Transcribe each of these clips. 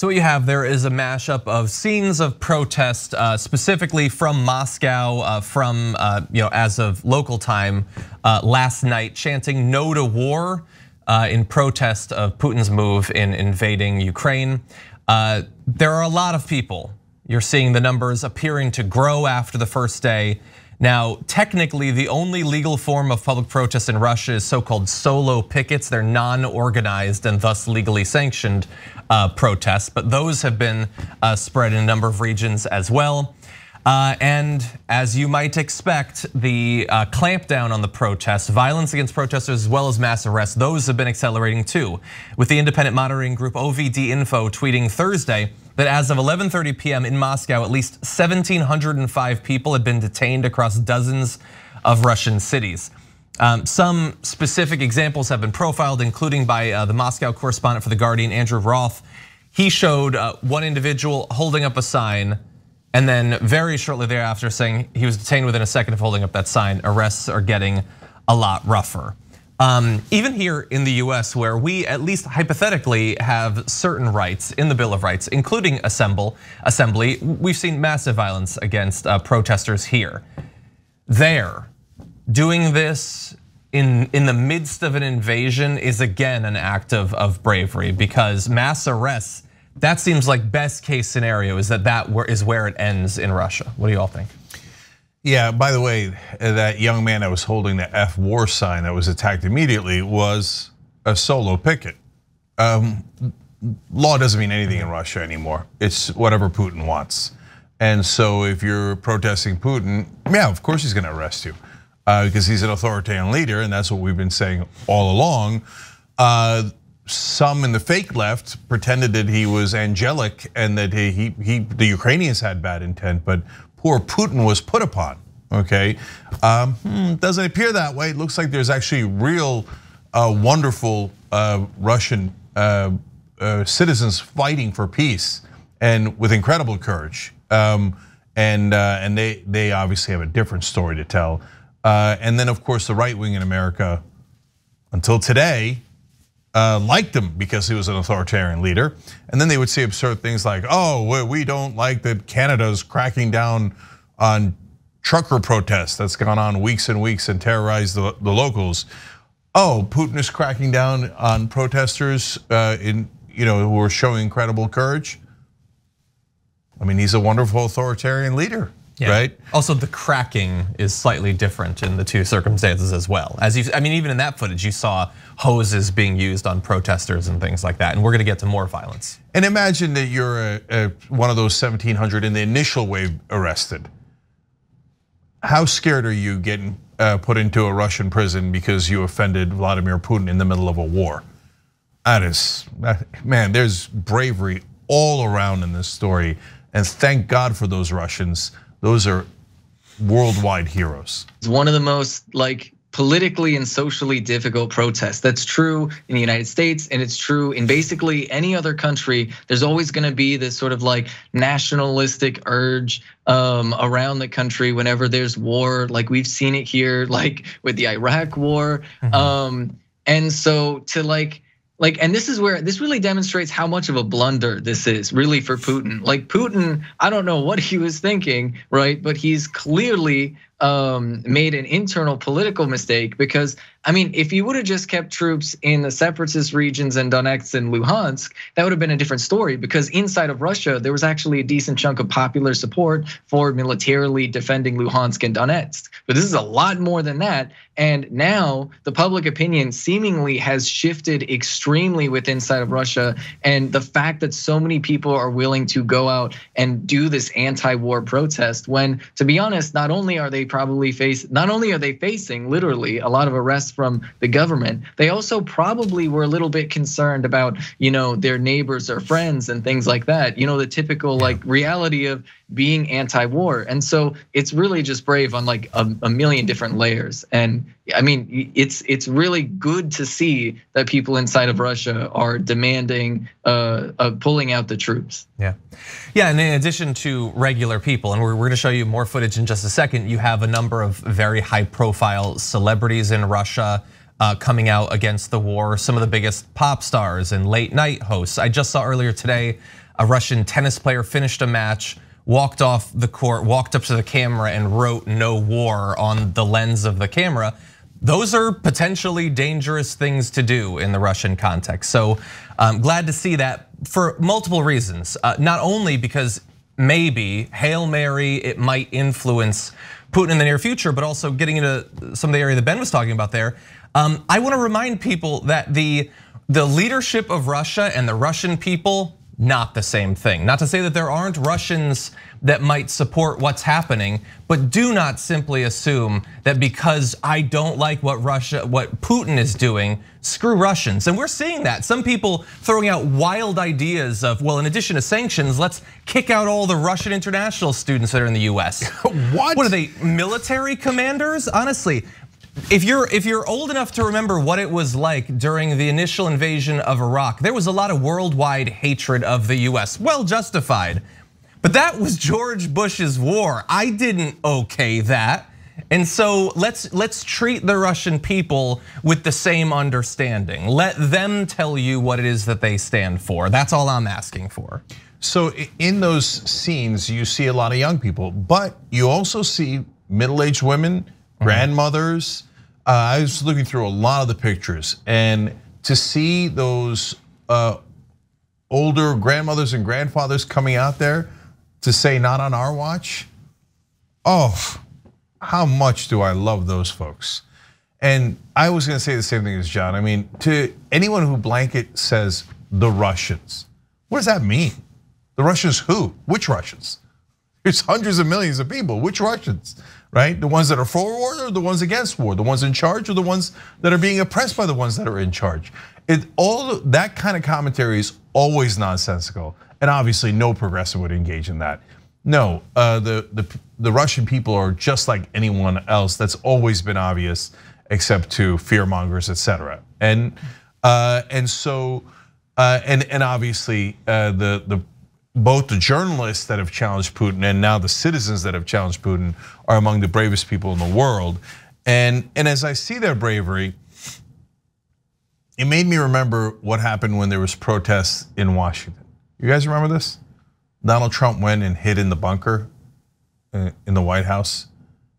So what you have there is a mashup of scenes of protest, specifically from Moscow, from as of local time last night, chanting "No to War" in protest of Putin's move in invading Ukraine. There are a lot of people. You're seeing the numbers appearing to grow after the first day. Now, technically, the only legal form of public protest in Russia is so-called solo pickets. They're non-organized and thus legally sanctioned protests, but those have been spread in a number of regions as well. And as you might expect, the clampdown on the protests, violence against protesters as well as mass arrests, those have been accelerating too. With the independent monitoring group OVD Info tweeting Thursday that as of 11:30 p.m. in Moscow, at least 1,705 people had been detained across dozens of Russian cities. Some specific examples have been profiled, including by the Moscow correspondent for The Guardian, Andrew Roth. He showed one individual holding up a sign, and then very shortly thereafter saying he was detained within a second of holding up that sign. Arrests are getting a lot rougher. Even here in the US, where we at least hypothetically have certain rights in the Bill of Rights, including assembly, we've seen massive violence against protesters here. There, doing this in the midst of an invasion is again an act of bravery, because mass arrests, that seems like best case scenario is that is where it ends in Russia. What do you all think? Yeah, by the way, that young man that was holding the F war sign that was attacked immediately was a solo picket. Law doesn't mean anything in Russia anymore. It's whatever Putin wants. And so if you're protesting Putin, yeah, of course he's gonna arrest you because he's an authoritarian leader, and that's what we've been saying all along. Some in the fake left pretended that he was angelic and that the Ukrainians had bad intent, but poor Putin was put upon, okay? Doesn't appear that way. It looks like there's actually real wonderful Russian citizens fighting for peace and with incredible courage. And they obviously have a different story to tell. And then of course the right wing in America, until today, liked him because he was an authoritarian leader. And then they would say absurd things like, oh, we don't like that Canada's cracking down on trucker protests that's gone on weeks and weeks and terrorized the locals. Oh, Putin is cracking down on protesters who are showing incredible courage. I mean, he's a wonderful authoritarian leader. Yeah. Right. Also, the cracking is slightly different in the two circumstances as well. Even in that footage, you saw hoses being used on protesters and things like that. And we're going to get to more violence. And imagine that you're one of those 1,700 in the initial wave arrested. How scared are you getting put into a Russian prison because you offended Vladimir Putin in the middle of a war? Man, there's bravery all around in this story. And thank God for those Russians. Those are worldwide heroes. It's one of the most politically and socially difficult protests. That's true in the United States, and it's true in basically any other country. There's always gonna be this sort of nationalistic urge around the country whenever there's war. We've seen it here, with the Iraq war. And so to and this is where this really demonstrates how much of a blunder this is really for Putin. Putin, I don't know what he was thinking, right? But he's clearly made an internal political mistake, because if he would have just kept troops in the separatist regions in Donetsk and Luhansk, that would have been a different story, because inside of Russia, there was actually a decent chunk of popular support for militarily defending Luhansk and Donetsk. But this is a lot more than that. And now the public opinion seemingly has shifted extremely with inside of Russia. And the fact that so many people are willing to go out and do this anti-war protest, when, to be honest, not only are they facing literally a lot of arrests from the government, they also probably were a little bit concerned about their neighbors or friends and things like that. The typical reality of being anti-war. And so it's really just brave on a million different layers. And it's really good to see that people inside of Russia are demanding pulling out the troops. Yeah, and in addition to regular people, and we're going to show you more footage in just a second, you have a number of very high-profile celebrities in Russia coming out against the war. Some of the biggest pop stars and late night hosts. I just saw earlier today a Russian tennis player finished a match, walked off the court, walked up to the camera and wrote "No war" on the lens of the camera. Those are potentially dangerous things to do in the Russian context. So I'm glad to see that for multiple reasons. Not only because maybe, Hail Mary, it might influence Putin in the near future, but also getting into some of the area that Ben was talking about there. I want to remind people that the leadership of Russia and the Russian people, not the same thing. Not to say that there aren't Russians that might support what's happening, but do not simply assume that because I don't like what Putin is doing, screw Russians. And we're seeing that. Some people throwing out wild ideas of, well, in addition to sanctions, let's kick out all the Russian international students that are in the US. What? What are they, military commanders? Honestly, if you're old enough to remember what it was like during the initial invasion of Iraq, there was a lot of worldwide hatred of the US, well justified. But that was George Bush's war. I didn't okay that. And so let's treat the Russian people with the same understanding. Let them tell you what it is that they stand for. That's all I'm asking for. So in those scenes, you see a lot of young people, but you also see middle-aged women, grandmothers. I was looking through a lot of the pictures, and to see those older grandmothers and grandfathers coming out there to say not on our watch, oh, how much do I love those folks. And I was gonna say the same thing as John. I mean, to anyone who blanket says the Russians, what does that mean? The Russians who? Which Russians? There's hundreds of millions of people, which Russians, right? The ones that are for war or the ones against war? The ones in charge or the ones that are being oppressed by the ones that are in charge? All that kind of commentary is always nonsensical. And obviously no progressive would engage in that. No, the Russian people are just like anyone else. That's always been obvious, except to fear mongers, etc. And so obviously both the journalists that have challenged Putin and now the citizens that have challenged Putin are among the bravest people in the world. And as I see their bravery, it made me remember what happened when there was protests in Washington. You guys remember this? Donald Trump went and hid in the bunker in the White House.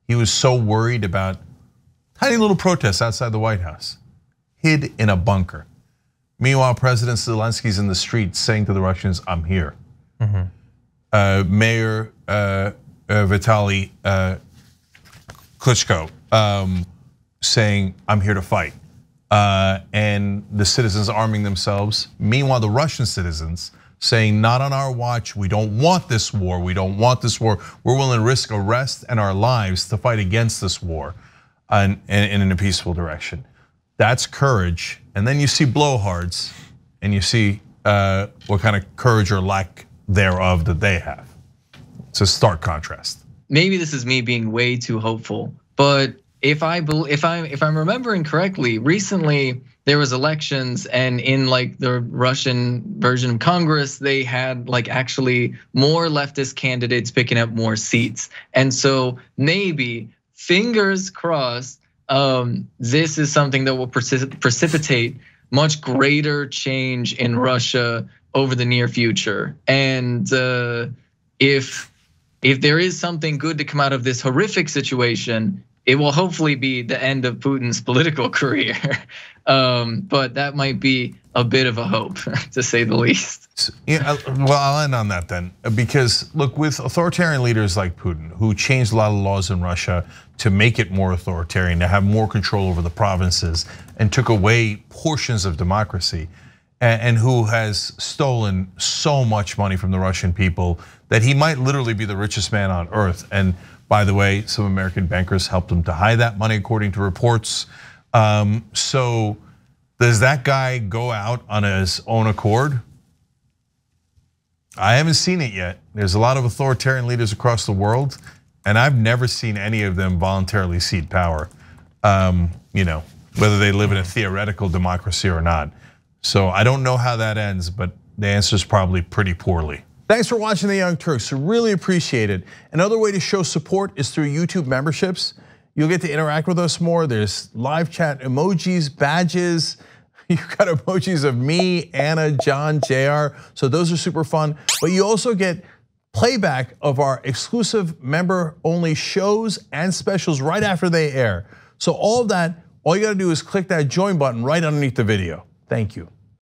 He was so worried about tiny little protests outside the White House. Hid in a bunker. Meanwhile, President Zelensky's in the streets saying to the Russians, I'm here. Mayor Vitaly Klitschko saying, I'm here to fight. And the citizens arming themselves. Meanwhile, the Russian citizens saying, not on our watch, we don't want this war, we don't want this war. We're willing to risk arrest and our lives to fight against this war and in a peaceful direction. That's courage. And then you see blowhards and you see what kind of courage or lack thereof that they have. It's a stark contrast. Maybe this is me being way too hopeful, but if I'm remembering correctly, recently there was elections, and in like the Russian version of Congress, they had like actually more leftist candidates picking up more seats. And so maybe, fingers crossed, this is something that will precipitate much greater change in Russia over the near future. And if there is something good to come out of this horrific situation, it will hopefully be the end of Putin's political career. But that might be a bit of a hope, to say the least. Yeah, well, I'll end on that then, because look, with authoritarian leaders like Putin, who changed a lot of laws in Russia to make it more authoritarian, to have more control over the provinces, and took away portions of democracy, and who has stolen so much money from the Russian people that he might literally be the richest man on earth. And by the way, some American bankers helped him to hide that money, according to reports. So does that guy go out on his own accord? I haven't seen it yet. There's a lot of authoritarian leaders across the world, and I've never seen any of them voluntarily cede power. Whether they live in a theoretical democracy or not. So I don't know how that ends, but the answer is probably pretty poorly. Thanks for watching The Young Turks, really appreciate it. Another way to show support is through YouTube memberships. You'll get to interact with us more. There's live chat emojis, badges. You've got emojis of me, Anna, John, JR. So those are super fun. But you also get playback of our exclusive member-only shows and specials right after they air. So all of that, all you gotta do is click that join button right underneath the video. Thank you.